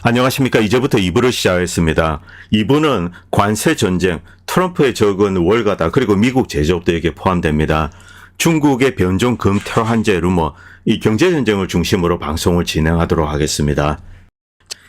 안녕하십니까. 이제부터 2부를 시작하겠습니다. 2부는 관세 전쟁, 트럼프의 적은 월가다, 그리고 미국 제조업도 여기에 포함됩니다. 중국의 변종 금 테러 한제 루머, 이 경제 전쟁을 중심으로 방송을 진행하도록 하겠습니다.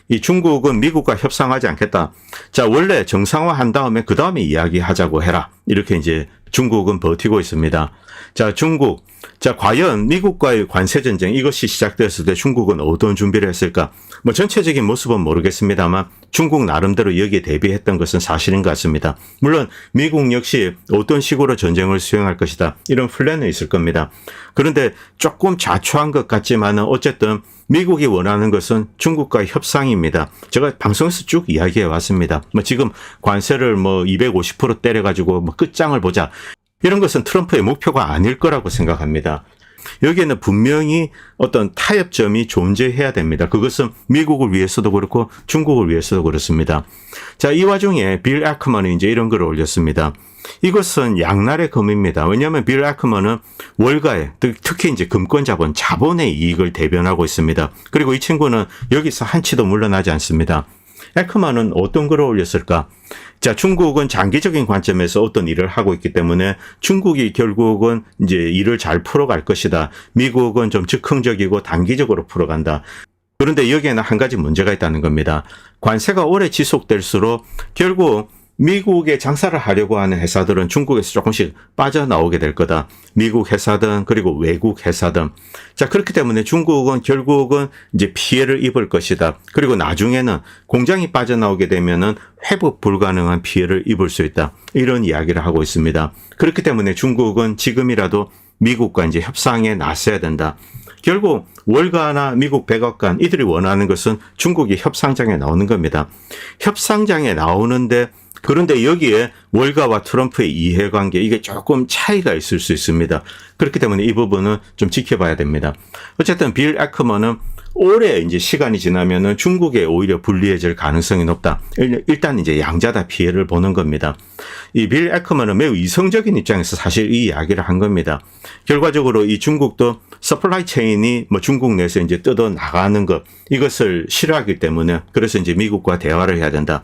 이 중국은 미국과 협상하지 않겠다. 자, 원래 정상화한 다음에 그 다음에 이야기하자고 해라. 이렇게 이제 중국은 버티고 있습니다. 자, 중국. 자, 과연 미국과의 관세 전쟁 이것이 시작되었을 때 중국은 어떤 준비를 했을까? 뭐 전체적인 모습은 모르겠습니다만 중국 나름대로 여기에 대비했던 것은 사실인 것 같습니다. 물론 미국 역시 어떤 식으로 전쟁을 수행할 것이다. 이런 플랜은 있을 겁니다. 그런데 조금 자초한 것 같지만은 어쨌든 미국이 원하는 것은 중국과의 협상입니다. 제가 방송에서 쭉 이야기해 왔습니다. 뭐 지금 관세를 뭐 250% 때려가지고 뭐 끝장을 보자. 이런 것은 트럼프의 목표가 아닐 거라고 생각합니다. 여기에는 분명히 어떤 타협점이 존재해야 됩니다. 그것은 미국을 위해서도 그렇고 중국을 위해서도 그렇습니다. 자, 이 와중에 빌 애커먼이 이제 이런 글을 올렸습니다. 이것은 양날의 검입니다. 왜냐하면 빌 애커먼은 월가의 특히 이제 금권 자본의 이익을 대변하고 있습니다. 그리고 이 친구는 여기서 한치도 물러나지 않습니다. 애커먼은 어떤 글을 올렸을까? 자, 중국은 장기적인 관점에서 어떤 일을 하고 있기 때문에 중국이 결국은 이제 일을 잘 풀어갈 것이다. 미국은 좀 즉흥적이고 단기적으로 풀어간다. 그런데 여기에는 한 가지 문제가 있다는 겁니다. 관세가 오래 지속될수록 결국 미국에 장사를 하려고 하는 회사들은 중국에서 조금씩 빠져나오게 될 거다. 미국 회사든 그리고 외국 회사든. 자, 그렇기 때문에 중국은 결국은 이제 피해를 입을 것이다. 그리고 나중에는 공장이 빠져나오게 되면은 회복 불가능한 피해를 입을 수 있다. 이런 이야기를 하고 있습니다. 그렇기 때문에 중국은 지금이라도 미국과 이제 협상에 나서야 된다. 결국 월가나 미국 백악관 이들이 원하는 것은 중국이 협상장에 나오는 겁니다. 협상장에 나오는데 그런데 여기에 월가와 트럼프의 이해관계 이게 조금 차이가 있을 수 있습니다. 그렇기 때문에 이 부분은 좀 지켜봐야 됩니다. 어쨌든 빌 애커먼은 오래 이제 시간이 지나면은 중국에 오히려 불리해질 가능성이 높다. 일단 이제 양자다 피해를 보는 겁니다. 이 빌 애커먼은 매우 이성적인 입장에서 사실 이 이야기를 한 겁니다. 결과적으로 이 중국도 서플라이 체인이 뭐 중국 내에서 이제 뜯어 나가는 것 이것을 싫어하기 때문에 그래서 이제 미국과 대화를 해야 된다.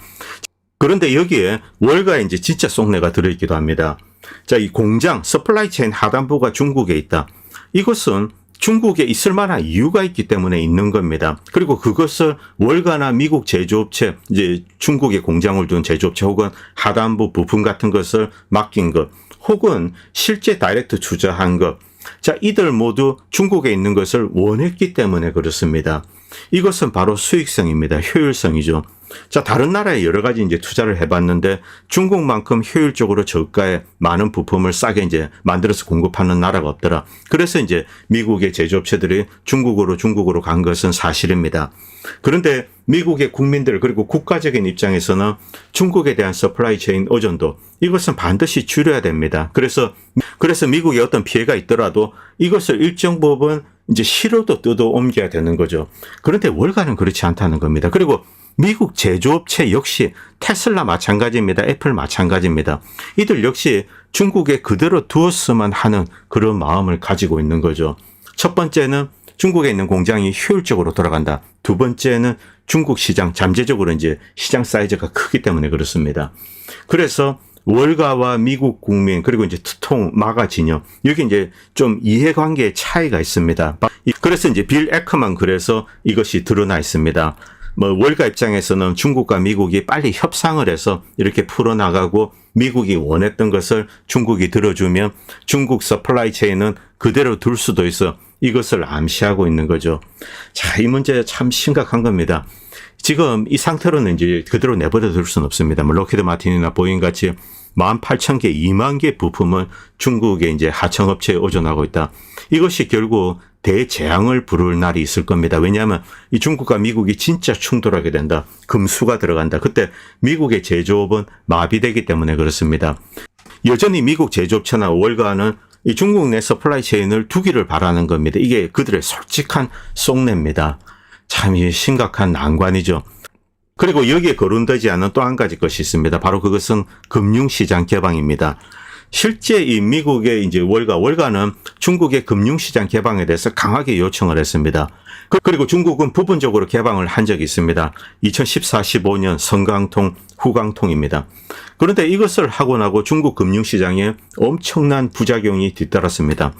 그런데 여기에 월가에 이제 진짜 속내가 들어있기도 합니다. 자, 이 공장, 서플라이 체인 하단부가 중국에 있다. 이것은 중국에 있을 만한 이유가 있기 때문에 있는 겁니다. 그리고 그것을 월가나 미국 제조업체, 이제 중국에 공장을 둔 제조업체 혹은 하단부 부품 같은 것을 맡긴 것, 혹은 실제 다이렉트 투자한 것. 자, 이들 모두 중국에 있는 것을 원했기 때문에 그렇습니다. 이것은 바로 수익성입니다. 효율성이죠. 자, 다른 나라에 여러 가지 이제 투자를 해봤는데 중국만큼 효율적으로 저가에 많은 부품을 싸게 이제 만들어서 공급하는 나라가 없더라. 그래서 이제 미국의 제조업체들이 중국으로 간 것은 사실입니다. 그런데 미국의 국민들 그리고 국가적인 입장에서는 중국에 대한 서플라이 체인 의존도 이것은 반드시 줄여야 됩니다. 그래서 미국에 어떤 피해가 있더라도 이것을 일정 부분 이제 실어도 뜯어 옮겨야 되는 거죠. 그런데 월가는 그렇지 않다는 겁니다. 그리고 미국 제조업체 역시 테슬라 마찬가지입니다. 애플 마찬가지입니다. 이들 역시 중국에 그대로 두었으면 하는 그런 마음을 가지고 있는 거죠. 첫 번째는 중국에 있는 공장이 효율적으로 돌아간다. 두 번째는 중국 시장, 잠재적으로 이제 시장 사이즈가 크기 때문에 그렇습니다. 그래서 월가와 미국 국민 그리고 이제 투통 마가 진영 여기 이제 좀 이해관계의 차이가 있습니다. 그래서 이제 빌 애커먼 그래서 이것이 드러나 있습니다. 뭐 월가 입장에서는 중국과 미국이 빨리 협상을 해서 이렇게 풀어나가고 미국이 원했던 것을 중국이 들어주면 중국 서플라이 체인은 그대로 둘 수도 있어. 이것을 암시하고 있는 거죠. 자, 이 문제 참 심각한 겁니다. 지금 이 상태로는 이제 그대로 내버려 둘 수는 없습니다. 뭐 록히드 마틴이나 보잉 같이 18,000개, 2만 개 부품을 중국의 이제 하청업체에 의존하고 있다. 이것이 결국 대재앙을 부를 날이 있을 겁니다. 왜냐하면 이 중국과 미국이 진짜 충돌하게 된다. 금수가 들어간다. 그때 미국의 제조업은 마비되기 때문에 그렇습니다. 여전히 미국 제조업체나 월가는 이 중국 내 서플라이 체인을 두기를 바라는 겁니다. 이게 그들의 솔직한 속내입니다. 참 심각한 난관이죠. 그리고 여기에 거론되지 않은 또 한 가지 것이 있습니다. 바로 그것은 금융시장 개방입니다. 실제 이 미국의 이제 월가는 중국의 금융시장 개방에 대해서 강하게 요청을 했습니다. 그리고 중국은 부분적으로 개방을 한 적이 있습니다. 2014-15년 성강통, 후강통입니다. 그런데 이것을 하고 나고 중국 금융시장에 엄청난 부작용이 뒤따랐습니다.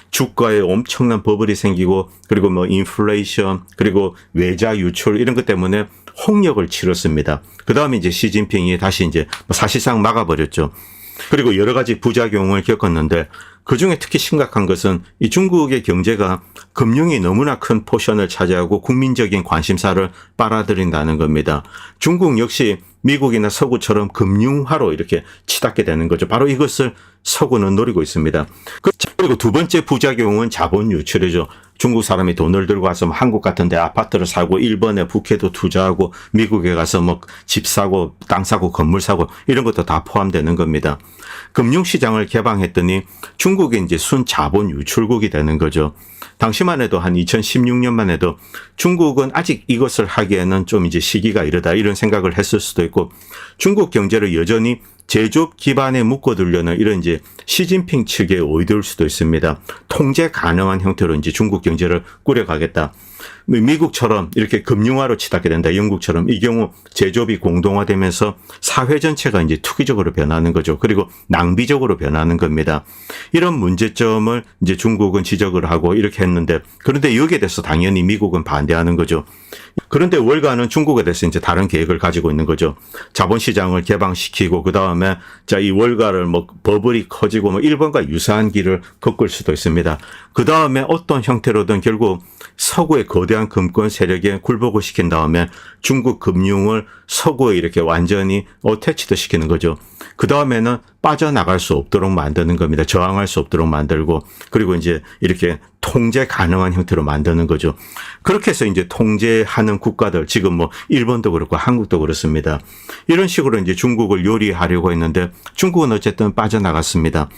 주가에 엄청난 버블이 생기고 그리고 뭐 인플레이션 그리고 외자 유출 이런 것 때문에 홍역을 치렀습니다. 그 다음에 이제 시진핑이 다시 이제 사실상 막아버렸죠. 그리고 여러 가지 부작용을 겪었는데 그중에 특히 심각한 것은 이 중국의 경제가 금융이 너무나 큰 포션을 차지하고 국민적인 관심사를 빨아들인다는 겁니다. 중국 역시 미국이나 서구처럼 금융화로 이렇게 치닫게 되는 거죠. 바로 이것을 서구는 노리고 있습니다. 그리고 두 번째 부작용은 자본 유출이죠. 중국 사람이 돈을 들고 와서 한국 같은 데 아파트를 사고 일본에 북해도 투자하고 미국에 가서 뭐 집 사고 땅 사고 건물 사고 이런 것도 다 포함되는 겁니다. 금융시장을 개방했더니 중국이 이제 순 자본 유출국이 되는 거죠. 당시만 해도 한 2016년만 해도 중국은 아직 이것을 하기에는 좀 이제 시기가 이르다 이런 생각을 했을 수도 있고 중국 경제를 여전히 제조업 기반에 묶어두려는 이런 이제 시진핑 측의 의도일 수도 있습니다. 통제 가능한 형태로 이제 중국 경제를 꾸려가겠다. 미국처럼 이렇게 금융화로 치닫게 된다. 영국처럼 이 경우 제조업이 공동화되면서 사회 전체가 이제 투기적으로 변하는 거죠. 그리고 낭비적으로 변하는 겁니다. 이런 문제점을 이제 중국은 지적을 하고 이렇게 했는데 그런데 여기에 대해서 당연히 미국은 반대하는 거죠. 그런데 월가는 중국에 대해서 이제 다른 계획을 가지고 있는 거죠. 자본시장을 개방시키고 그 다음에 자 이 월가를 뭐 버블이 커지고 뭐 일본과 유사한 길을 걷을 수도 있습니다. 그 다음에 어떤 형태로든 결국 서구의 거대한 금권 세력에 굴복을 시킨 다음에 중국 금융을 서구에 이렇게 완전히 어태치드 시키는 거죠. 그 다음에는 빠져나갈 수 없도록 만드는 겁니다. 저항할 수 없도록 만들고 그리고 이제 이렇게 통제 가능한 형태로 만드는 거죠. 그렇게 해서 이제 통제하는 국가들 지금 뭐 일본도 그렇고 한국도 그렇습니다. 이런 식으로 이제 중국을 요리하려고 했는데 중국은 어쨌든 빠져나갔습니다.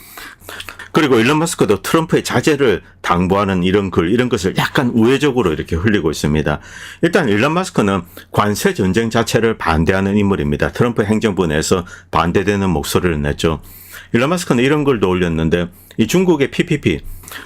그리고 일론 머스크도 트럼프의 자제를 당부하는 이런 것을 약간 우회적으로 이렇게 흘리고 있습니다. 일단 일론 머스크는 관세 전쟁 자체를 반대하는 인물입니다. 트럼프 행정부 내에서 반대되는 목소리를 냈죠. 일론 머스크는 이런 글도 올렸는데 이 중국의 PPP,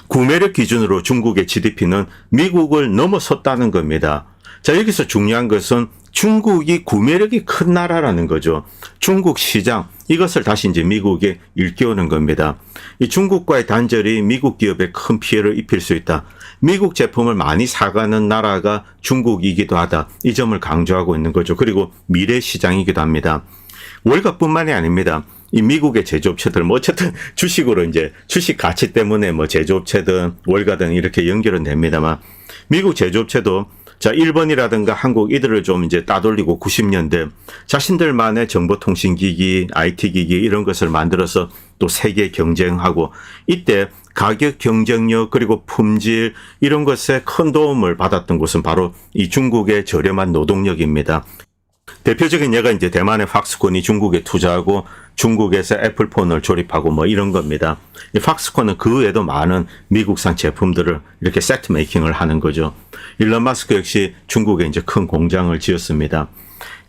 구매력 기준으로 중국의 GDP는 미국을 넘어섰다는 겁니다. 자, 여기서 중요한 것은 중국이 구매력이 큰 나라라는 거죠. 중국 시장, 이것을 다시 이제 미국에 일깨우는 겁니다. 이 중국과의 단절이 미국 기업에 큰 피해를 입힐 수 있다. 미국 제품을 많이 사가는 나라가 중국이기도 하다. 이 점을 강조하고 있는 거죠. 그리고 미래 시장이기도 합니다. 월가뿐만이 아닙니다. 이 미국의 제조업체들, 뭐 어쨌든 주식으로 이제 주식 가치 때문에 뭐 제조업체든 월가든 이렇게 연결은 됩니다만 미국 제조업체도 자, 일본이라든가 한국 이들을 좀 이제 따돌리고 90년대 자신들만의 정보통신기기, IT기기 이런 것을 만들어서 또 세계 경쟁하고 이때 가격 경쟁력 그리고 품질 이런 것에 큰 도움을 받았던 곳은 바로 이 중국의 저렴한 노동력입니다. 대표적인 예가 이제 대만의 팍스콘이 중국에 투자하고 중국에서 애플폰을 조립하고 뭐 이런 겁니다. 이 팍스콘은 그 외에도 많은 미국산 제품들을 이렇게 세트 메이킹을 하는 거죠. 일론 머스크 역시 중국에 이제 큰 공장을 지었습니다.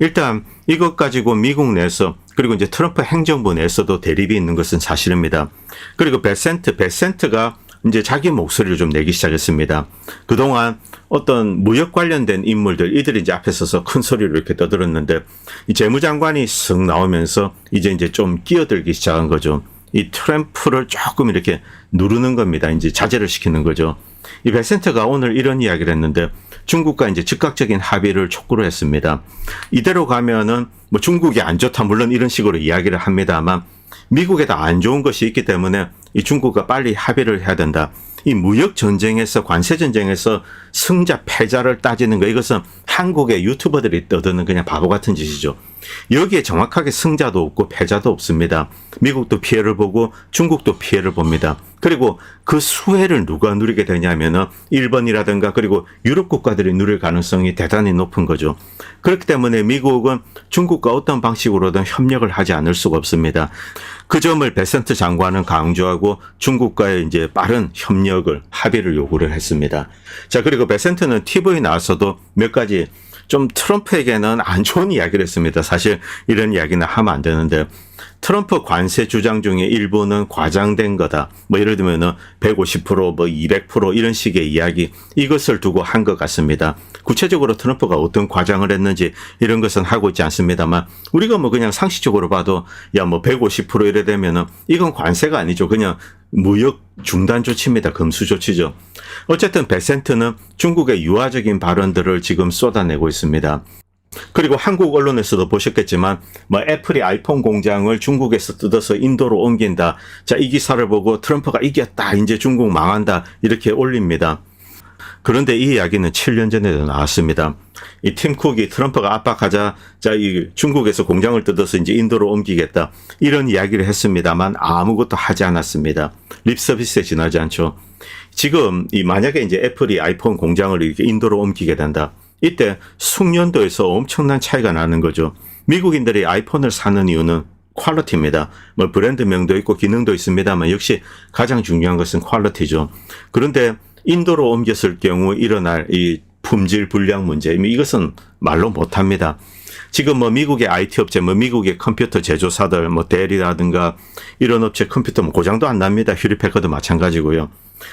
일단 이것 가지고 미국 내에서 그리고 이제 트럼프 행정부 내에서도 대립이 있는 것은 사실입니다. 그리고 베센트가 이제 자기 목소리를 좀 내기 시작했습니다. 그동안 어떤 무역 관련된 인물들 이들이 이제 앞에 서서 큰 소리로 이렇게 떠들었는데 이 재무장관이 쓱 나오면서 이제 좀 끼어들기 시작한 거죠. 이 트럼프를 조금 이렇게 누르는 겁니다. 이제 자제를 시키는 거죠. 이 베센트가 오늘 이런 이야기를 했는데 중국과 이제 즉각적인 합의를 촉구를 했습니다. 이대로 가면은 뭐 중국이 안 좋다 물론 이런 식으로 이야기를 합니다만 미국에도 안 좋은 것이 있기 때문에 이 중국과 빨리 합의를 해야 된다. 이 무역 전쟁에서 관세 전쟁에서 승자 패자를 따지는 거 이것은 한국의 유튜버들이 떠드는 그냥 바보 같은 짓이죠. 여기에 정확하게 승자도 없고 패자도 없습니다. 미국도 피해를 보고 중국도 피해를 봅니다. 그리고 그 수혜를 누가 누리게 되냐면은 일본이라든가 그리고 유럽 국가들이 누릴 가능성이 대단히 높은 거죠. 그렇기 때문에 미국은 중국과 어떤 방식으로든 협력을 하지 않을 수가 없습니다. 그 점을 베센트 장관은 강조하고 중국과의 이제 빠른 협력을 합의를 요구를 했습니다. 자, 그리고 베센트는 TV에 나와서도 몇 가지 좀 트럼프에게는 안 좋은 이야기를 했습니다. 사실 이런 이야기는 하면 안 되는데 트럼프 관세 주장 중에 일부는 과장된 거다. 뭐 예를 들면은 150%, 뭐 200% 이런 식의 이야기 이것을 두고 한 것 같습니다. 구체적으로 트럼프가 어떤 과장을 했는지 이런 것은 하고 있지 않습니다만 우리가 뭐 그냥 상식적으로 봐도 야 뭐 150% 이래 되면은 이건 관세가 아니죠. 그냥 무역 중단 조치입니다. 금수 조치죠. 어쨌든 베센트는 중국의 유화적인 발언들을 지금 쏟아내고 있습니다. 그리고 한국 언론에서도 보셨겠지만 뭐 애플이 아이폰 공장을 중국에서 뜯어서 인도로 옮긴다. 자, 이 기사를 보고 트럼프가 이겼다. 이제 중국 망한다. 이렇게 올립니다. 그런데 이 이야기는 7년 전에도 나왔습니다. 이 팀 쿡이 트럼프가 압박하자 자, 이 중국에서 공장을 뜯어서 이제 인도로 옮기겠다. 이런 이야기를 했습니다만 아무것도 하지 않았습니다. 립 서비스에 지나지 않죠. 지금 이 만약에 이제 애플이 아이폰 공장을 이렇게 인도로 옮기게 된다. 이때 숙련도에서 엄청난 차이가 나는 거죠. 미국인들이 아이폰을 사는 이유는 퀄리티입니다. 뭐 브랜드명도 있고 기능도 있습니다만 역시 가장 중요한 것은 퀄리티죠. 그런데 인도로 옮겼을 경우 일어날 이 품질 불량 문제, 이것은 말로 못합니다. 지금 뭐 미국의 IT 업체, 뭐 미국의 컴퓨터 제조사들, 뭐 델이라든가 이런 업체 컴퓨터 뭐 고장도 안 납니다. 휴리패커도 마찬가지고요.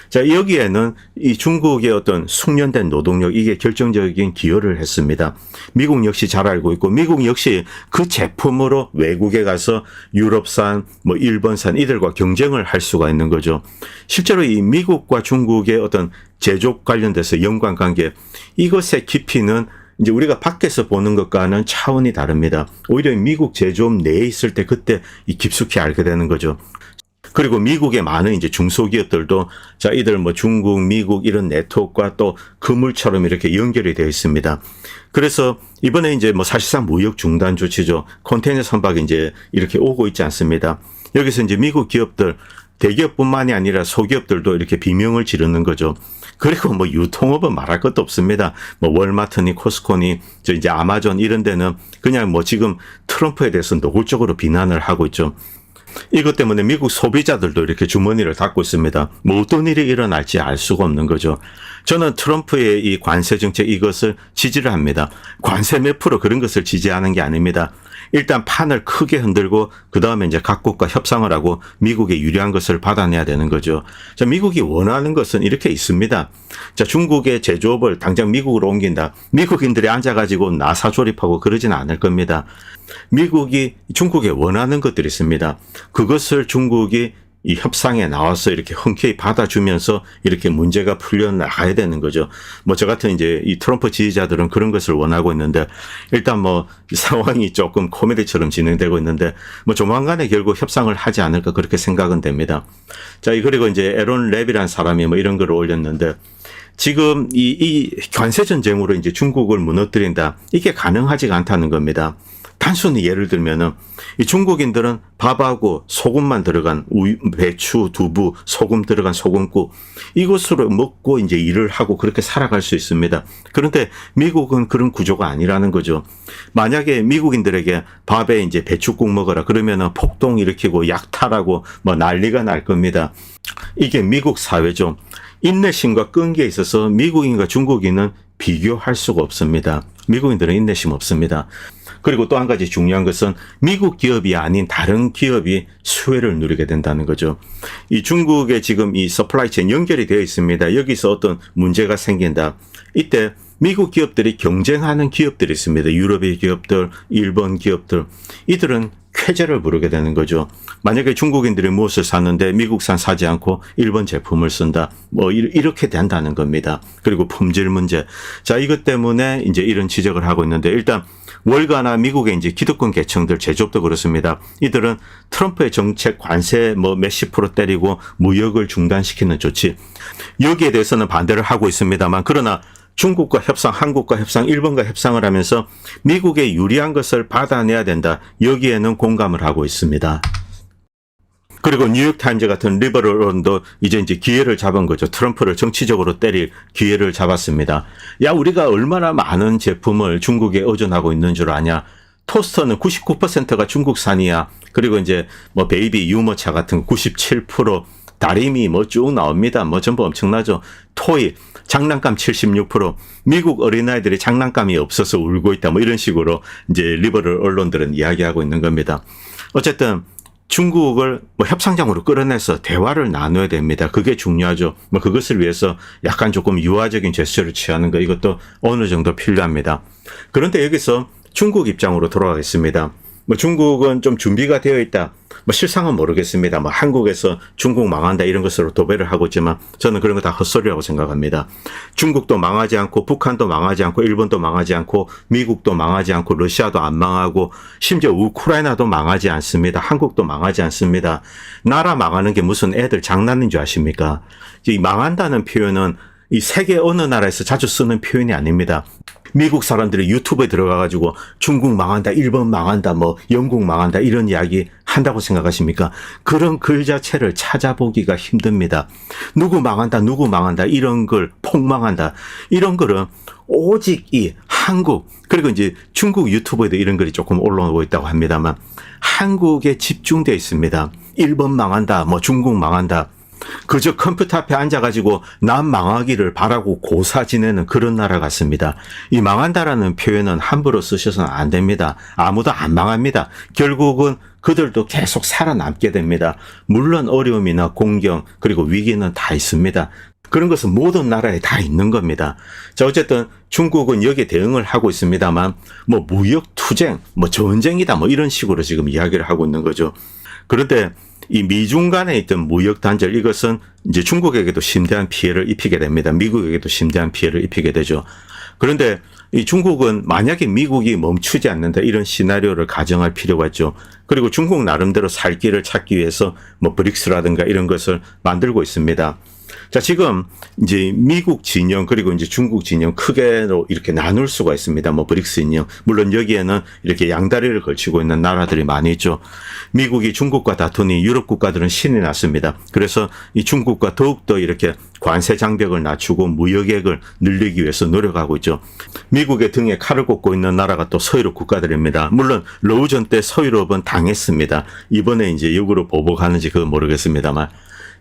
자, 여기에는 이 중국의 어떤 숙련된 노동력, 이게 결정적인 기여를 했습니다. 미국 역시 잘 알고 있고, 미국 역시 그 제품으로 외국에 가서 유럽산, 뭐 일본산 이들과 경쟁을 할 수가 있는 거죠. 실제로 이 미국과 중국의 어떤 제조업 관련돼서 연관관계, 이것의 깊이는 이제 우리가 밖에서 보는 것과는 차원이 다릅니다. 오히려 미국 제조업 내에 있을 때 그때 이 깊숙이 알게 되는 거죠. 그리고 미국의 많은 이제 중소기업들도 자, 이들 뭐 중국, 미국 이런 네트워크와 또 그물처럼 이렇게 연결이 되어 있습니다. 그래서 이번에 이제 뭐 사실상 무역 중단 조치죠. 컨테이너 선박이 이제 이렇게 오고 있지 않습니다. 여기서 이제 미국 기업들, 대기업뿐만이 아니라 소기업들도 이렇게 비명을 지르는 거죠. 그리고 뭐 유통업은 말할 것도 없습니다. 뭐 월마트니 코스코니 저 이제 아마존 이런 데는 그냥 뭐 지금 트럼프에 대해서 노골적으로 비난을 하고 있죠. 이것 때문에 미국 소비자들도 이렇게 주머니를 닫고 있습니다. 뭐 어떤 일이 일어날지 알 수가 없는 거죠. 저는 트럼프의 이 관세 정책 이것을 지지를 합니다. 관세 몇 프로 그런 것을 지지하는 게 아닙니다. 일단 판을 크게 흔들고 그다음에 이제 각국과 협상을 하고 미국에 유리한 것을 받아내야 되는 거죠. 자, 미국이 원하는 것은 이렇게 있습니다. 자, 중국의 제조업을 당장 미국으로 옮긴다. 미국인들이 앉아가지고 나사 조립하고 그러진 않을 겁니다. 미국이 중국에 원하는 것들이 있습니다. 그것을 중국이 이 협상에 나와서 이렇게 흔쾌히 받아주면서 이렇게 문제가 풀려나가야 되는 거죠. 뭐 저 같은 이제 이 트럼프 지지자들은 그런 것을 원하고 있는데 일단 뭐 이 상황이 조금 코미디처럼 진행되고 있는데 뭐 조만간에 결국 협상을 하지 않을까 그렇게 생각은 됩니다. 자, 그리고 이제 에론 랩이라는 사람이 뭐 이런 글을 올렸는데 지금 이 관세 전쟁으로 이제 중국을 무너뜨린다. 이게 가능하지가 않다는 겁니다. 단순히 예를 들면은 이 중국인들은 밥하고 소금만 들어간 우유, 배추, 두부, 소금 들어간 소금국 이것으로 먹고 이제 일을 하고 그렇게 살아갈 수 있습니다. 그런데 미국은 그런 구조가 아니라는 거죠. 만약에 미국인들에게 밥에 이제 배추국 먹어라 그러면은 폭동 일으키고 약탈하고 뭐 난리가 날 겁니다. 이게 미국 사회죠. 인내심과 끈기에 있어서 미국인과 중국인은 비교할 수가 없습니다. 미국인들은 인내심 없습니다. 그리고 또 한 가지 중요한 것은 미국 기업이 아닌 다른 기업이 수혜를 누리게 된다는 거죠. 이 중국의 지금 이 서플라이체인 연결이 되어 있습니다. 여기서 어떤 문제가 생긴다. 이때 미국 기업들이 경쟁하는 기업들이 있습니다. 유럽의 기업들, 일본 기업들. 이들은 쾌재를 부르게 되는 거죠. 만약에 중국인들이 무엇을 사는데 미국산 사지 않고 일본 제품을 쓴다. 뭐 이렇게 된다는 겁니다. 그리고 품질 문제. 자, 이것 때문에 이제 이런 지적을 하고 있는데 일단 월가나 미국의 이제 기득권 계층들 제조업도 그렇습니다. 이들은 트럼프의 정책 관세 뭐 몇십 프로 때리고 무역을 중단시키는 조치. 여기에 대해서는 반대를 하고 있습니다만 그러나 중국과 협상, 한국과 협상, 일본과 협상을 하면서 미국에 유리한 것을 받아내야 된다. 여기에는 공감을 하고 있습니다. 그리고 뉴욕타임즈 같은 리버럴 언론도 이제 기회를 잡은 거죠. 트럼프를 정치적으로 때릴 기회를 잡았습니다. 야, 우리가 얼마나 많은 제품을 중국에 의존하고 있는 줄 아냐. 토스터는 99%가 중국산이야. 그리고 이제 뭐 베이비 유모차 같은 97%, 다리미 뭐 쭉 나옵니다. 뭐 전부 엄청나죠. 토이 장난감 76%, 미국 어린아이들이 장난감이 없어서 울고 있다. 뭐 이런 식으로 이제 리버럴 언론들은 이야기하고 있는 겁니다. 어쨌든 중국을 뭐 협상장으로 끌어내서 대화를 나눠야 됩니다. 그게 중요하죠. 뭐 그것을 위해서 약간 조금 유화적인 제스처를 취하는 거 이것도 어느 정도 필요합니다. 그런데 여기서 중국 입장으로 돌아가겠습니다. 뭐 중국은 좀 준비가 되어 있다. 뭐 실상은 모르겠습니다. 뭐 한국에서 중국 망한다 이런 것으로 도배를 하고 있지만 저는 그런 거 다 헛소리라고 생각합니다. 중국도 망하지 않고 북한도 망하지 않고 일본도 망하지 않고 미국도 망하지 않고 러시아도 안 망하고 심지어 우크라이나도 망하지 않습니다. 한국도 망하지 않습니다. 나라 망하는 게 무슨 애들 장난인 줄 아십니까? 이 망한다는 표현은 이 세계 어느 나라에서 자주 쓰는 표현이 아닙니다. 미국 사람들이 유튜브에 들어가가지고 중국 망한다, 일본 망한다, 뭐 영국 망한다 이런 이야기 한다고 생각하십니까? 그런 글 자체를 찾아보기가 힘듭니다. 누구 망한다 이런 걸 폭망한다 이런 거는 오직 이 한국 그리고 이제 중국 유튜브에도 이런 글이 조금 올라오고 있다고 합니다만 한국에 집중되어 있습니다. 일본 망한다, 뭐 중국 망한다. 그저 컴퓨터 앞에 앉아가지고 남 망하기를 바라고 고사 지내는 그런 나라 같습니다. 이 망한다라는 표현은 함부로 쓰셔서는 안 됩니다. 아무도 안 망합니다. 결국은 그들도 계속 살아남게 됩니다. 물론 어려움이나 공경 그리고 위기는 다 있습니다. 그런 것은 모든 나라에 다 있는 겁니다. 자, 어쨌든 중국은 여기에 대응을 하고 있습니다만 뭐 무역 투쟁, 뭐 전쟁이다 뭐 이런 식으로 지금 이야기를 하고 있는 거죠. 그런데 이 미중 간에 있던 무역 단절 이것은 이제 중국에게도 심대한 피해를 입히게 됩니다. 미국에게도 심대한 피해를 입히게 되죠. 그런데 이 중국은 만약에 미국이 멈추지 않는다 이런 시나리오를 가정할 필요가 있죠. 그리고 중국 나름대로 살 길을 찾기 위해서 뭐 브릭스라든가 이런 것을 만들고 있습니다. 자, 지금 이제 미국 진영 그리고 이제 중국 진영 크게로 이렇게 나눌 수가 있습니다. 뭐 브릭스 진영. 물론 여기에는 이렇게 양다리를 걸치고 있는 나라들이 많이 있죠. 미국이 중국과 다투니 유럽 국가들은 신이 났습니다. 그래서 이 중국과 더욱더 이렇게 관세 장벽을 낮추고 무역액을 늘리기 위해서 노력하고 있죠. 미국의 등에 칼을 꽂고 있는 나라가 또 서유럽 국가들입니다. 물론 러우전 때 서유럽은 당했습니다. 이번에 이제 역으로 보복하는지 그건 모르겠습니다만.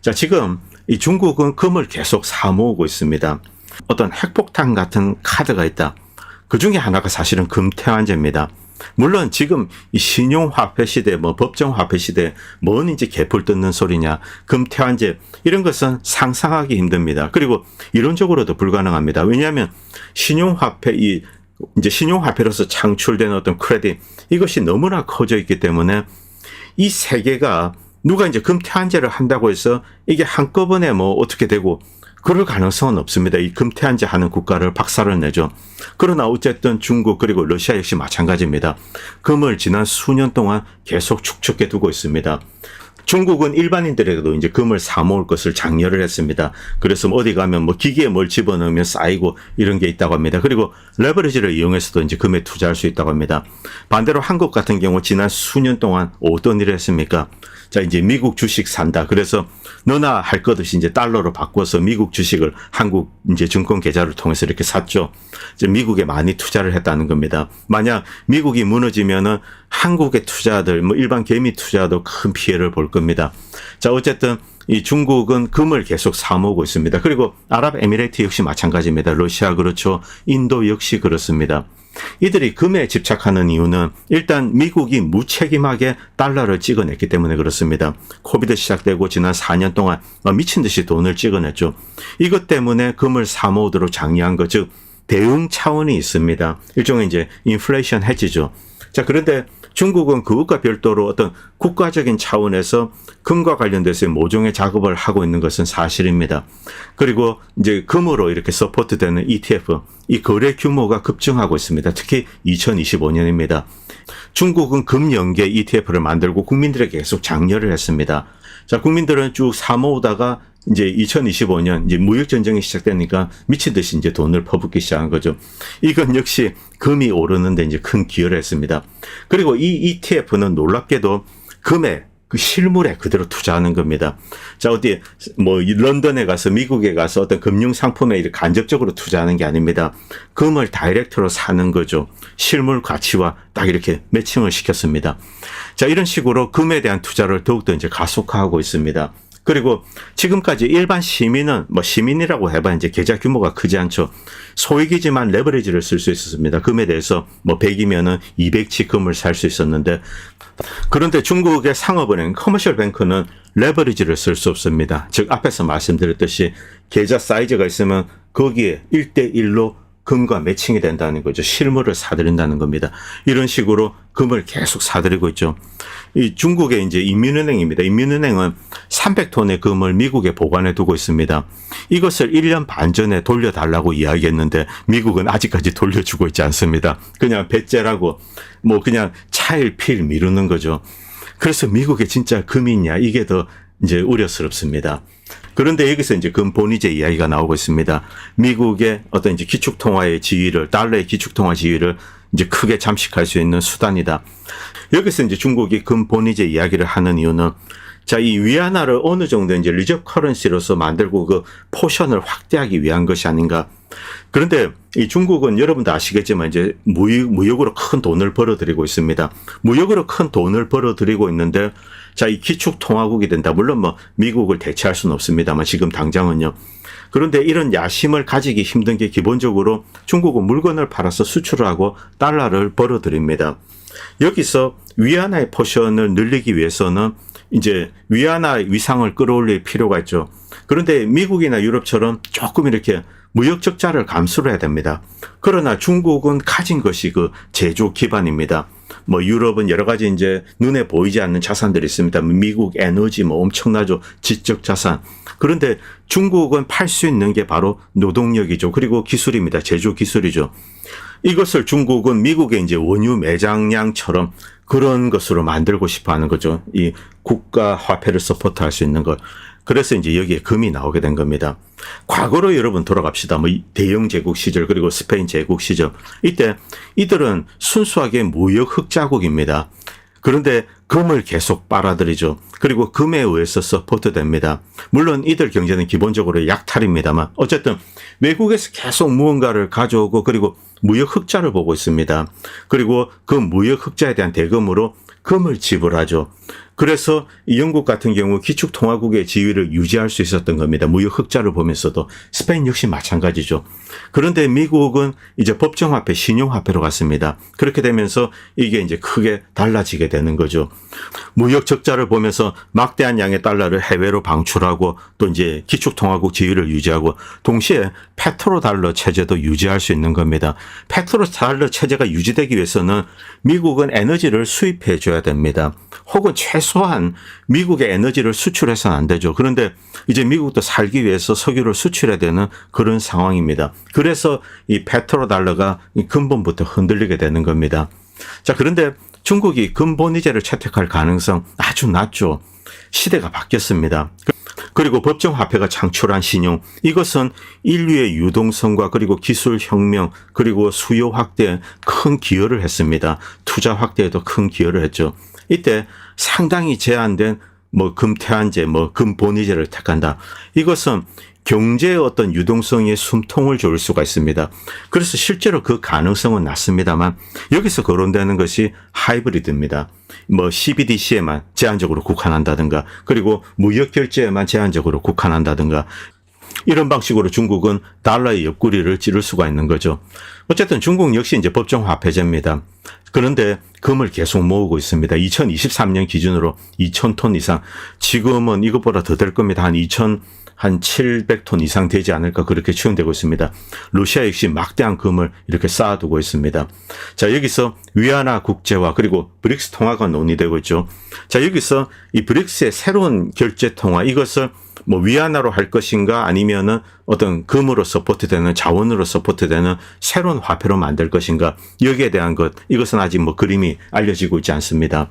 자, 지금 이 중국은 금을 계속 사모으고 있습니다. 어떤 핵폭탄 같은 카드가 있다. 그 중에 하나가 사실은 금태환제입니다. 물론 지금 이 신용화폐 시대, 뭐 법정화폐 시대, 뭔 이제 개풀 뜯는 소리냐, 금태환제 이런 것은 상상하기 힘듭니다. 그리고 이론적으로도 불가능합니다. 왜냐하면 신용화폐 이제 신용화폐로서 창출된 어떤 크레딧 이것이 너무나 커져 있기 때문에 이 세계가 누가 이제 금태환제를 한다고 해서 이게 한꺼번에 뭐 어떻게 되고 그럴 가능성은 없습니다. 이 금태환제 하는 국가를 박살을 내죠. 그러나 어쨌든 중국 그리고 러시아 역시 마찬가지입니다. 금을 지난 수년 동안 계속 축적해 두고 있습니다. 중국은 일반인들에게도 이제 금을 사모을 것을 장려를 했습니다. 그래서 어디 가면 뭐 기계에 뭘 집어넣으면 쌓이고 이런 게 있다고 합니다. 그리고 레버리지를 이용해서도 이제 금에 투자할 수 있다고 합니다. 반대로 한국 같은 경우 지난 수년 동안 어떤 일을 했습니까? 자, 이제 미국 주식 산다. 그래서 너나 할 것 없이 이제 달러로 바꿔서 미국 주식을 한국 이제 증권 계좌를 통해서 이렇게 샀죠. 이제 미국에 많이 투자를 했다는 겁니다. 만약 미국이 무너지면은 한국의 투자들, 뭐 일반 개미 투자도 큰 피해를 볼 겁니다. 자, 어쨌든 이 중국은 금을 계속 사모으고 있습니다. 그리고 아랍에미레이트 역시 마찬가지입니다. 러시아 그렇죠. 인도 역시 그렇습니다. 이들이 금에 집착하는 이유는 일단 미국이 무책임하게 달러를 찍어냈기 때문에 그렇습니다. 코비드 시작되고 지난 4년 동안 미친 듯이 돈을 찍어냈죠. 이것 때문에 금을 사모으도록 장려한 것, 즉 대응 차원이 있습니다. 일종의 이제 인플레이션 해지죠. 자, 그런데 중국은 그것과 별도로 어떤 국가적인 차원에서 금과 관련돼서 모종의 작업을 하고 있는 것은 사실입니다. 그리고 이제 금으로 이렇게 서포트되는 ETF, 이 거래 규모가 급증하고 있습니다. 특히 2025년입니다. 중국은 금 연계 ETF를 만들고 국민들에게 계속 장려를 했습니다. 자, 국민들은 쭉 사모으다가 이제 2025년 이제 무역 전쟁이 시작되니까 미친 듯이 이제 돈을 퍼붓기 시작한 거죠. 이건 역시 금이 오르는데 이제 큰 기여를 했습니다. 그리고 이 ETF는 놀랍게도 금에 그 실물에 그대로 투자하는 겁니다. 자, 어디 뭐 런던에 가서 미국에 가서 어떤 금융 상품에 이렇게 간접적으로 투자하는 게 아닙니다. 금을 다이렉트로 사는 거죠. 실물 가치와 딱 이렇게 매칭을 시켰습니다. 자, 이런 식으로 금에 대한 투자를 더욱더 이제 가속화하고 있습니다. 그리고 지금까지 일반 시민은 뭐 시민이라고 해봐 이제 계좌 규모가 크지 않죠. 소액이지만 레버리지를 쓸 수 있었습니다. 금에 대해서 뭐 100이면은 200치 금을 살 수 있었는데, 그런데 중국의 상업은행 커머셜 뱅크는 레버리지를 쓸 수 없습니다. 즉 앞에서 말씀드렸듯이 계좌 사이즈가 있으면 거기에 1대1로 금과 매칭이 된다는 거죠. 실물을 사들인다는 겁니다. 이런 식으로 금을 계속 사들이고 있죠. 이 중국의 이제 인민은행입니다. 인민은행은 300톤의 금을 미국에 보관해 두고 있습니다. 이것을 1년 반 전에 돌려달라고 이야기했는데 미국은 아직까지 돌려주고 있지 않습니다. 그냥 배째라고 뭐 그냥 차일피일 미루는 거죠. 그래서 미국에 진짜 금이 있냐, 이게 더 이제 우려스럽습니다. 그런데 여기서 이제 금 본위제 이야기가 나오고 있습니다. 미국의 어떤 이제 기축통화의 지위를, 달러의 기축통화 지위를 이제 크게 잠식할 수 있는 수단이다. 여기서 이제 중국이 금 본위제 이야기를 하는 이유는, 자, 이 위안화를 어느 정도 이제 리저브 커런시로서 만들고 그 포션을 확대하기 위한 것이 아닌가. 그런데 이 중국은 여러분도 아시겠지만 이제 무역으로 큰 돈을 벌어들이고 있습니다. 무역으로 큰 돈을 벌어들이고 있는데, 자, 이 기축통화국이 된다. 물론 뭐 미국을 대체할 수는 없습니다만 지금 당장은요. 그런데 이런 야심을 가지기 힘든 게 기본적으로 중국은 물건을 팔아서 수출을 하고 달러를 벌어들입니다. 여기서 위안화의 포션을 늘리기 위해서는 이제 위안화 위상을 끌어올릴 필요가 있죠. 그런데 미국이나 유럽처럼 조금 이렇게 무역 적자를 감수를 해야 됩니다. 그러나 중국은 가진 것이 그 제조 기반입니다. 뭐 유럽은 여러 가지 이제 눈에 보이지 않는 자산들이 있습니다. 미국 에너지 뭐 엄청나죠. 지적 자산. 그런데 중국은 팔 수 있는 게 바로 노동력이죠. 그리고 기술입니다. 제조 기술이죠. 이것을 중국은 미국의 이제 원유 매장량처럼 그런 것으로 만들고 싶어 하는 거죠. 이 국가 화폐를 서포트할 수 있는 것. 그래서 이제 여기에 금이 나오게 된 겁니다. 과거로 여러분 돌아갑시다. 뭐 대영 제국 시절 그리고 스페인 제국 시절. 이때 이들은 순수하게 무역 흑자국입니다. 그런데 금을 계속 빨아들이죠. 그리고 금에 의해서 서포트됩니다. 물론 이들 경제는 기본적으로 약탈입니다만 어쨌든 외국에서 계속 무언가를 가져오고 그리고 무역 흑자를 보고 있습니다. 그리고 그 무역 흑자에 대한 대금으로 금을 지불하죠. 그래서 이 영국 같은 경우 기축통화국의 지위를 유지할 수 있었던 겁니다. 무역 흑자를 보면서도. 스페인 역시 마찬가지죠. 그런데 미국은 이제 법정화폐, 신용화폐로 갔습니다. 그렇게 되면서 이게 이제 크게 달라지게 되는 거죠. 무역 적자를 보면서 막대한 양의 달러를 해외로 방출하고 또 이제 기축통화국 지위를 유지하고 동시에 페트로달러 체제도 유지할 수 있는 겁니다. 페트로달러 체제가 유지되기 위해서는 미국은 에너지를 수입해 줘야 됩니다. 혹은 최소한 미국의 에너지를 수출해서는 안 되죠. 그런데 이제 미국도 살기 위해서 석유를 수출해야 되는 그런 상황입니다. 그래서 이 페트로달러가 근본부터 흔들리게 되는 겁니다. 자, 그런데 중국이 근본위제를 채택할 가능성 아주 낮죠. 시대가 바뀌었습니다. 그리고 법정화폐가 창출한 신용, 이것은 인류의 유동성과 그리고 기술 혁명 그리고 수요 확대에 큰 기여를 했습니다. 투자 확대에도 큰 기여를 했죠. 이때 상당히 제한된 뭐 금태환제, 뭐 금본위제를 택한다. 이것은 경제의 어떤 유동성에 숨통을 조일 수가 있습니다. 그래서 실제로 그 가능성은 낮습니다만 여기서 거론되는 것이 하이브리드입니다. 뭐 CBDC에만 제한적으로 국한한다든가 그리고 무역 결제에만 제한적으로 국한한다든가 이런 방식으로 중국은 달러의 옆구리를 찌를 수가 있는 거죠. 어쨌든 중국 역시 이제 법정화폐제입니다. 그런데 금을 계속 모으고 있습니다. 2023년 기준으로 2,000톤 이상. 지금은 이것보다 더 될 겁니다. 한 700톤 이상 되지 않을까 그렇게 추정되고 있습니다. 러시아 역시 막대한 금을 이렇게 쌓아두고 있습니다. 자, 여기서 위안화 국제화 그리고 브릭스 통화가 논의되고 있죠. 자, 여기서 이 브릭스의 새로운 결제 통화 이것을 뭐 위안화로 할 것인가 아니면은 어떤 금으로 서포트되는 자원으로 서포트되는 새로운 화폐로 만들 것인가 여기에 대한 것 이것은 아직 뭐 그림이 알려지고 있지 않습니다.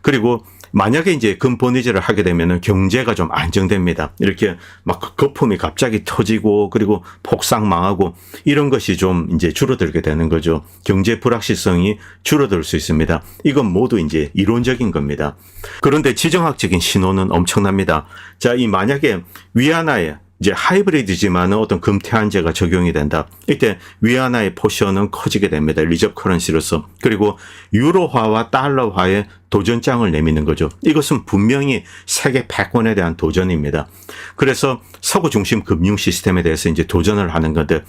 그리고 만약에 이제 금본위제를 하게 되면은 경제가 좀 안정됩니다. 이렇게 막 거품이 갑자기 터지고 그리고 폭삭 망하고 이런 것이 좀 이제 줄어들게 되는 거죠. 경제 불확실성이 줄어들 수 있습니다. 이건 모두 이제 이론적인 겁니다. 그런데 지정학적인 신호는 엄청납니다. 자, 이 만약에 위안화에 이제 하이브리드지만 어떤 금태환제가 적용이 된다. 이때 위안화의 포션은 커지게 됩니다. 리저브 커런시로서. 그리고 유로화와 달러화의 도전장을 내미는 거죠. 이것은 분명히 세계 패권에 대한 도전입니다. 그래서 서구 중심 금융 시스템에 대해서 이제 도전을 하는 건데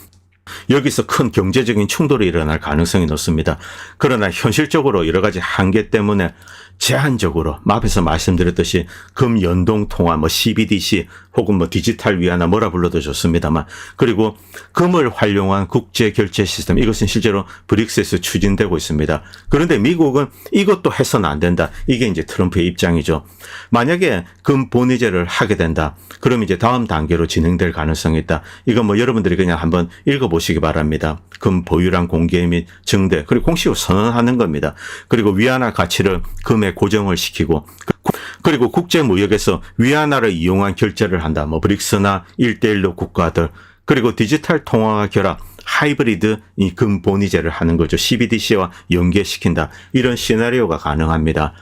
여기서 큰 경제적인 충돌이 일어날 가능성이 높습니다. 그러나 현실적으로 여러 가지 한계 때문에 제한적으로 앞에서 말씀드렸듯이 금 연동 통화 CBDC 혹은 디지털 위안화 뭐라 불러도 좋습니다만 그리고 금을 활용한 국제 결제 시스템 이것은 실제로 브릭스에서 추진되고 있습니다. 그런데 미국은 이것도 해서는 안 된다. 이게 이제 트럼프의 입장이죠. 만약에 금 본위제를 하게 된다. 그럼 이제 다음 단계로 진행될 가능성이 있다. 이건 여러분들이 그냥 한번 읽어보시기 바랍니다. 금 보유량 공개 및 증대 그리고 공식으로 선언하는 겁니다. 그리고 위안화 가치를 금에 고정을 시키고 그리고 국제무역에서 위안화를 이용한 결제를 한다. 브릭스나 1대1로 국가들 그리고 디지털 통화와 결합 하이브리드 이 금 본위제를 하는 거죠. CBDC와 연계시킨다. 이런 시나리오가 가능합니다.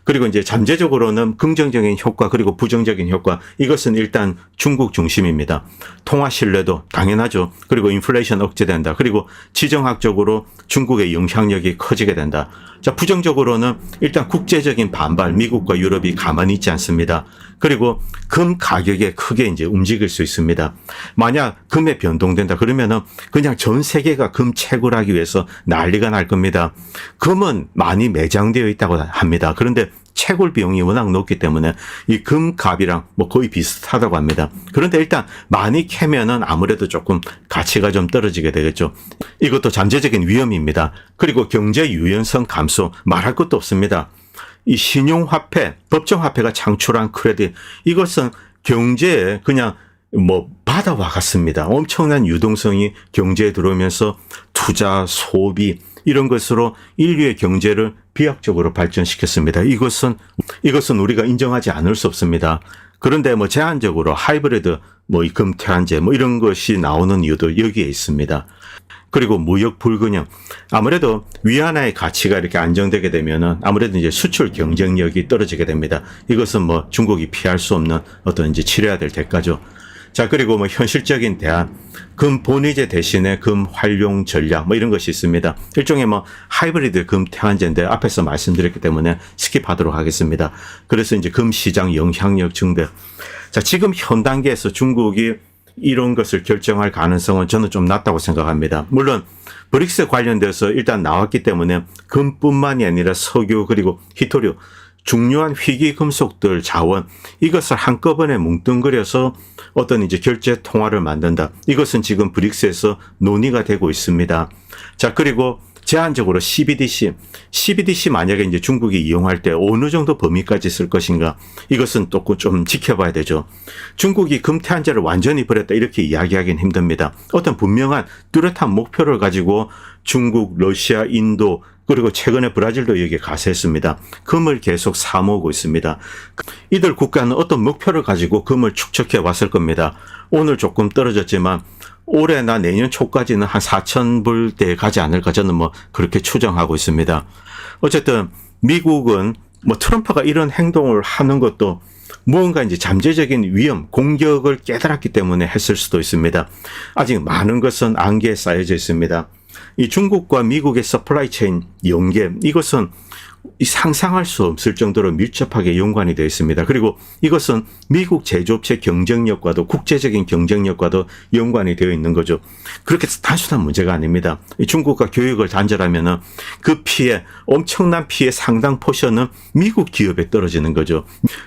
그리고 이제 잠재적으로는 긍정적인 효과 그리고 부정적인 효과 이것은 일단 중국 중심입니다. 통화 신뢰도 당연하죠. 그리고 인플레이션 억제된다. 그리고 지정학적으로 중국의 영향력이 커지게 된다. 자, 부정적으로는 일단 국제적인 반발 미국과 유럽이 가만히 있지 않습니다. 그리고 금 가격에 크게 이제 움직일 수 있습니다. 만약 금에 변동된다 그러면은 그냥 전 세계가 금 채굴하기 위해서 난리가 날 겁니다. 금은 많이 매장되어 있다고 합니다. 그런데 채굴 비용이 워낙 높기 때문에 이 금값이랑 거의 비슷하다고 합니다. 그런데 일단 많이 캐면은 아무래도 조금 가치가 좀 떨어지게 되겠죠. 이것도 잠재적인 위험입니다. 그리고 경제 유연성 감소 말할 것도 없습니다. 이 신용화폐, 법정화폐가 창출한 크레딧 이것은 경제에 그냥 바다와 같습니다. 엄청난 유동성이 경제에 들어오면서 투자, 소비 이런 것으로 인류의 경제를 비약적으로 발전시켰습니다. 이것은 우리가 인정하지 않을 수 없습니다. 그런데 제한적으로 하이브리드 이 금태환제 이런 것이 나오는 이유도 여기에 있습니다. 그리고 무역 불균형. 아무래도 위안화의 가치가 이렇게 안정되게 되면은 아무래도 이제 수출 경쟁력이 떨어지게 됩니다. 이것은 중국이 피할 수 없는 어떤 이제 치러야 될 대가죠. 자, 그리고 현실적인 대안. 금 본위제 대신에 금 활용 전략 이런 것이 있습니다. 일종의 하이브리드 금 태환제인데 앞에서 말씀드렸기 때문에 스킵하도록 하겠습니다. 그래서 이제 금 시장 영향력 증대. 자, 지금 현 단계에서 중국이 이런 것을 결정할 가능성은 저는 좀 낮다고 생각합니다. 물론 브릭스 관련돼서 일단 나왔기 때문에 금뿐만이 아니라 석유 그리고 히토류 중요한 희귀 금속들 자원 이것을 한꺼번에 뭉뚱그려서 어떤 이제 결제 통화를 만든다. 이것은 지금 브릭스에서 논의가 되고 있습니다. 자, 그리고 제한적으로 CBDC 만약에 이제 중국이 이용할 때 어느 정도 범위까지 쓸 것인가 이것은 또 좀 지켜봐야 되죠. 중국이 금태환제를 완전히 버렸다 이렇게 이야기하기는 힘듭니다. 어떤 분명한 뚜렷한 목표를 가지고 중국, 러시아, 인도 그리고 최근에 브라질도 여기에 가세했습니다. 금을 계속 사모으고 있습니다. 이들 국가는 어떤 목표를 가지고 금을 축적해 왔을 겁니다. 오늘 조금 떨어졌지만 올해나 내년 초까지는 한 4,000불대에 가지 않을까 저는 그렇게 추정하고 있습니다. 어쨌든 미국은 트럼프가 이런 행동을 하는 것도 무언가 이제 잠재적인 위험, 공격을 깨달았기 때문에 했을 수도 있습니다. 아직 많은 것은 안개에 쌓여져 있습니다. 이 중국과 미국의 서플라이 체인 연계 이것은 상상할 수 없을 정도로 밀접하게 연관이 되어 있습니다. 그리고 이것은 미국 제조업체 경쟁력과도 국제적인 경쟁력과도 연관이 되어 있는 거죠. 그렇게 단순한 문제가 아닙니다. 중국과 교역을 단절하면은 그 피해, 엄청난 피해 상당 포션은 미국 기업에 떨어지는 거죠.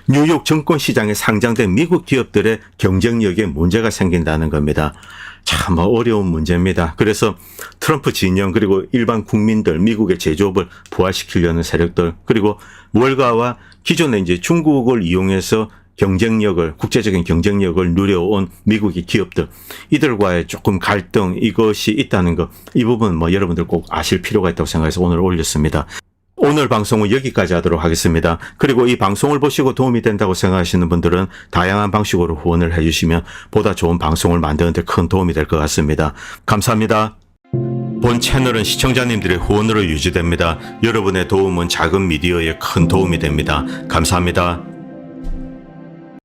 뉴욕 증권시장에 상장된 미국 기업들의 경쟁력에 문제가 생긴다는 겁니다. 참 어려운 문제입니다. 그래서 트럼프 진영 그리고 일반 국민들 미국의 제조업을 부활시키려는 세력들 그리고 월가와 기존에 이제 중국을 이용해서 국제적인 경쟁력을 누려온 미국의 기업들 이들과의 조금 갈등 이것이 있다는 것 이 부분 여러분들 꼭 아실 필요가 있다고 생각해서 오늘 올렸습니다. 오늘 방송은 여기까지 하도록 하겠습니다. 그리고 이 방송을 보시고 도움이 된다고 생각하시는 분들은 다양한 방식으로 후원을 해주시면 보다 좋은 방송을 만드는 데 큰 도움이 될 것 같습니다. 감사합니다. 본 채널은 시청자님들의 후원으로 유지됩니다. 여러분의 도움은 작은 미디어에 큰 도움이 됩니다. 감사합니다.